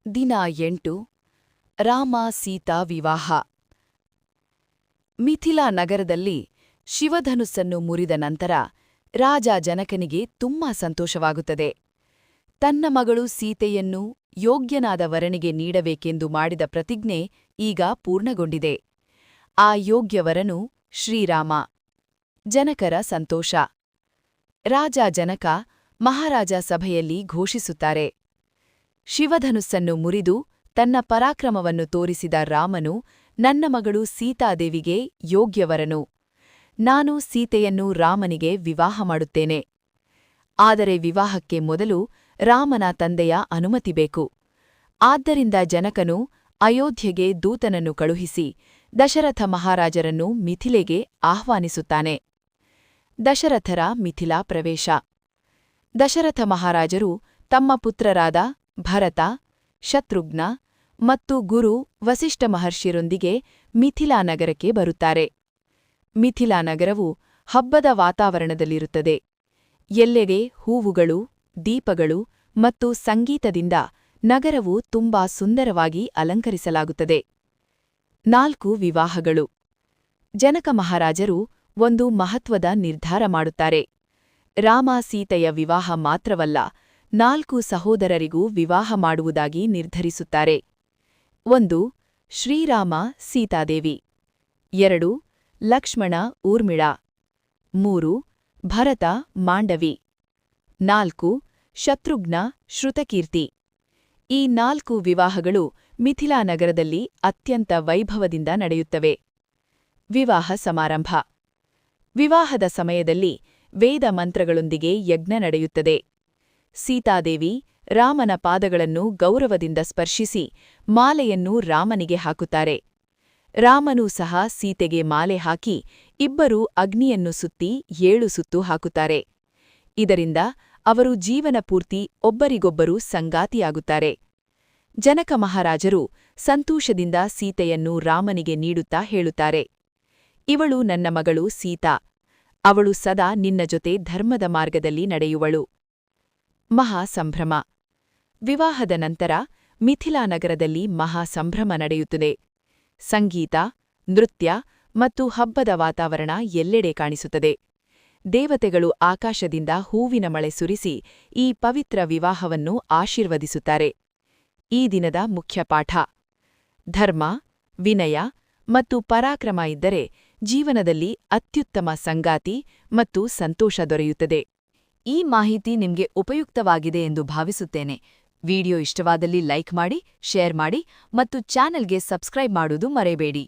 ದಿನ 8 ರಾಮ ಸೀತಾ ವಿವಾಹ. ಮಿಥಿಲಾ ನಗರದಲ್ಲಿ ಶಿವಧನುಸ್ಸನ್ನು ಮುರಿದ ನಂತರ ರಾಜ ಜನಕನಿಗೆ ತುಂಬಾ ಸಂತೋಷವಾಗುತ್ತದೆ. ತನ್ನ ಮಗಳು ಸೀತೆಯನ್ನು ಯೋಗ್ಯನಾದ ವರನಿಗೆ ನೀಡಬೇಕೆಂದು ಮಾಡಿದ ಪ್ರತಿಜ್ಞೆ ಈಗ ಪೂರ್ಣಗೊಂಡಿದೆ. ಆ ಯೋಗ್ಯ ವರನು ಶ್ರೀರಾಮ. ಜನಕರ ಸಂತೋಷ. ರಾಜ ಜನಕ ಮಹಾರಾಜ ಸಭೆಯಲ್ಲಿ ಘೋಷಿಸುತ್ತಾರೆ. ಶಿವಧನುಸ್ಸನ್ನು ಮುರಿದು ತನ್ನ ಪರಾಕ್ರಮವನ್ನು ತೋರಿಸಿದ ರಾಮನು ನನ್ನ ಮಗಳು ಸೀತಾದೇವಿಗೆ ಯೋಗ್ಯವರನು. ನಾನು ಸೀತೆಯನ್ನು ರಾಮನಿಗೆ ವಿವಾಹ ಮಾಡುತ್ತೇನೆ. ಆದರೆ ವಿವಾಹಕ್ಕೆ ಮೊದಲು ರಾಮನ ತಂದೆಯ ಅನುಮತಿ ಬೇಕು. ಆದ್ದರಿಂದ ಜನಕನು ಅಯೋಧ್ಯೆಗೆ ದೂತನನ್ನು ಕಳುಹಿಸಿ ದಶರಥ ಮಹಾರಾಜರನ್ನು ಮಿಥಿಲೆಗೆ ಆಹ್ವಾನಿಸುತ್ತಾನೆ. ದಶರಥರ ಮಿಥಿಲಾ ಪ್ರವೇಶ. ದಶರಥ ಮಹಾರಾಜರು ತಮ್ಮ ಪುತ್ರರಾದ ಭರತ, ಶತ್ರುಘ್ನ ಮತ್ತು ಗುರು ವಸಿಷ್ಠ ಮಹರ್ಷಿಯರೊಂದಿಗೆ ಮಿಥಿಲಾ ನಗರಕ್ಕೆ ಬರುತ್ತಾರೆ. ಮಿಥಿಲಾ ನಗರವು ಹಬ್ಬದ ವಾತಾವರಣದಲ್ಲಿರುತ್ತದೆ. ಎಲ್ಲೆಡೆ ಹೂವುಗಳು, ದೀಪಗಳು ಮತ್ತು ಸಂಗೀತದಿಂದ ನಗರವು ತುಂಬಾ ಸುಂದರವಾಗಿ ಅಲಂಕರಿಸಲಾಗುತ್ತದೆ. 4 ವಿವಾಹಗಳು. ಜನಕ ಮಹಾರಾಜರು ಒಂದು ಮಹತ್ವದ ನಿರ್ಧಾರ ಮಾಡುತ್ತಾರೆ. ರಾಮ ಸೀತೆಯ ವಿವಾಹ ಮಾತ್ರವಲ್ಲ, 4 ಸಹೋದರರಿಗೂ ವಿವಾಹ ಮಾಡುವುದಾಗಿ ನಿರ್ಧರಿಸುತ್ತಾರೆ. 1. ಶ್ರೀರಾಮ ಸೀತಾದೇವಿ. 2. ಲಕ್ಷ್ಮಣ ಊರ್ಮಿಳಾ. 3. ಭರತ ಮಾಂಡವಿ. 4. ಶತ್ರುಘ್ನ ಶ್ರುತಕೀರ್ತಿ. ಈ 4 ವಿವಾಹಗಳು ಮಿಥಿಲಾ ನಗರದಲ್ಲಿ ಅತ್ಯಂತ ವೈಭವದಿಂದ ನಡೆಯುತ್ತವೆ. ವಿವಾಹ ಸಮಾರಂಭ. ವಿವಾಹದ ಸಮಯದಲ್ಲಿ ವೇದ ಮಂತ್ರಗಳೊಂದಿಗೆ ಯಜ್ಞ ನಡೆಯುತ್ತದೆ. ಸೀತಾದೇವಿ ರಾಮನ ಪಾದಗಳನ್ನು ಗೌರವದಿಂದ ಸ್ಪರ್ಶಿಸಿ ಮಾಲೆಯನ್ನು ರಾಮನಿಗೆ ಹಾಕುತ್ತಾರೆ. ರಾಮನೂ ಸಹ ಸೀತೆಗೆ ಮಾಲೆ ಹಾಕಿ ಇಬ್ಬರೂ ಅಗ್ನಿಯನ್ನು ಸುತ್ತಿ 7 ಸುತ್ತು ಹಾಕುತ್ತಾರೆ. ಇದರಿಂದ ಅವರು ಜೀವನಪೂರ್ತಿ ಒಬ್ಬರಿಗೊಬ್ಬರು ಸಂಗಾತಿಯಾಗುತ್ತಾರೆ. ಜನಕ ಮಹಾರಾಜರು ಸಂತೋಷದಿಂದ ಸೀತೆಯನ್ನು ರಾಮನಿಗೆ ನೀಡುತ್ತಾ ಹೇಳುತ್ತಾರೆ, ಇವಳು ನನ್ನ ಮಗಳು ಸೀತಾ. ಅವಳು ಸದಾ ನಿನ್ನ ಜೊತೆ ಧರ್ಮದ ಮಾರ್ಗದಲ್ಲಿ ನಡೆಯುವಳು. ಮಹಾ ಸಂಭ್ರಮ. ವಿವಾಹದ ನಂತರ ಮಿಥಿಲಾ ನಗರದಲ್ಲಿ ಮಹಾ ಸಂಭ್ರಮ ನಡೆಯುತ್ತದೆ. ಸಂಗೀತ, ನೃತ್ಯ ಮತ್ತು ಹಬ್ಬದ ವಾತಾವರಣ ಎಲ್ಲೆಡೆ ಕಾಣಿಸುತ್ತದೆ. ದೇವತೆಗಳು ಆಕಾಶದಿಂದ ಹೂವಿನ ಮಳೆ ಸುರಿಸಿ ಈ ಪವಿತ್ರ ವಿವಾಹವನ್ನು ಆಶೀರ್ವದಿಸುತ್ತಾರೆ. ಈ ದಿನದ ಮುಖ್ಯ ಪಾಠ: ಧರ್ಮ, ವಿನಯ ಮತ್ತು ಪರಾಕ್ರಮ ಇದ್ದರೆ ಜೀವನದಲ್ಲಿ ಅತ್ಯುತ್ತಮ ಸಂಗಾತಿ ಮತ್ತು ಸಂತೋಷ ದೊರೆಯುತ್ತದೆ. ಈ ಮಾಹಿತಿ ನಿಮಗೆ ಉಪಯುಕ್ತವಾಗಿದೆ ಎಂದು ಭಾವಿಸುತ್ತೇನೆ. ವಿಡಿಯೋ ಇಷ್ಟವಾದಲ್ಲಿ ಲೈಕ್ ಮಾಡಿ, ಶೇರ್ ಮಾಡಿ ಮತ್ತು ಚಾನೆಲ್ಗೆ ಸಬ್ಸ್ಕ್ರೈಬ್ ಮಾಡುವುದು ಮರೆಯಬೇಡಿ.